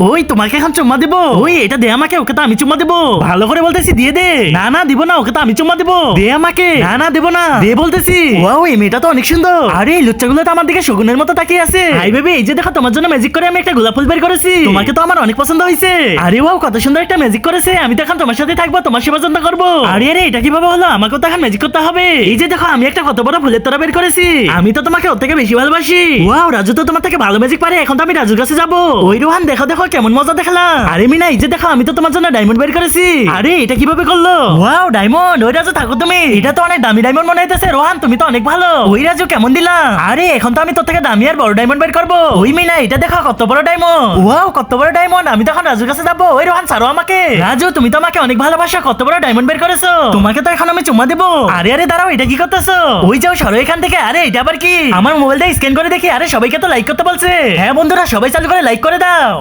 ওই তোমাকে এখন চুম্মা দেবো। ওই এটা দে আমাকে, ওকে তো আমি চুম্মা দেবো। ভালো করে বলতেছি দিয়ে দে। না না দিব না, ওকে তো আমি চুম্মা দেবো। দে আমাকে। না না দেবো না, দে বলতেছি। ওয়াও এই মেয়েটা তো অনেক সুন্দর। আরে এই লুচ্চাগুলো তো আমার দিকে শগুনের মতো তাকিয়ে আছে। হাই বেবি, এই যে দেখো তোমার জন্য ম্যাজিক করে আমি একটা গোলাপ ফুল বের করেছি। তোমাকে তো আমার অনেক পছন্দ হয়েছে। আরে ওয়াও কত সুন্দর একটা ম্যাজিক করেছে। আমি তো এখন তোমার সাথে থাকবো, তোমার সেবা যত্ন করবো। আরে আরে এটা কিভাবে হলো? আমাকে তো এখন ম্যাজিক করতে হবে। এই যে দেখো আমি একটা কত বড় ফুলের তোড়া বের করেছি। আমি তো তোমাকে ওর থেকে বেশি ভালোবাসি। ওয়াও রাজু তো তোমার থেকে ভালো ম্যাজিক পারে। এখন তো আমি রাজুর কাছে যাবো। ওই রোহান দেখো দেখো কেমন মজা দেখালাম। আরে মিনা এই যে দেখো আমি তো তোমার জন্য ডায়মন্ড বের করেছি। আরে এটা কিভাবে করলো? Wow diamond. ওই রাজু থাকো তুমি। এটা তো অনেক দামি ডায়মন্ড মনে হইতেছে। রোহান তুমি তো অনেক ভালো। ওই রাজু কেমন দিলাম? আরে এখন তো আমি তোর থেকে দামি আর বড় ডায়মন্ড বের করবো। ওই মিনা এটা দেখো কত বড় ডায়মন্ড। ওয়াও কত বড় ডায়মন্ড। আমি তো এখন রাজুর কাছে যাবো। ওই রোহান ছাড়ো আমাকে। রাজু তুমি তো আমাকে অনেক ভালোবাসো, কত বড় ডায়মন্ড বের করেছো। তোমাকে তো এখন আমি চুম্মা দেবো। আরে আরে দাঁড়াও, এটা কি করতেছো? ওই যাও সরো এখান থেকে। আরে এটা আবার কি? আমার মোবাইলটা স্ক্যান করে দেখি। আরে সবাইকে তো লাইক করতে বলছে। হ্যাঁ বন্ধুরা সবাই চালু করে লাইক করে দাও।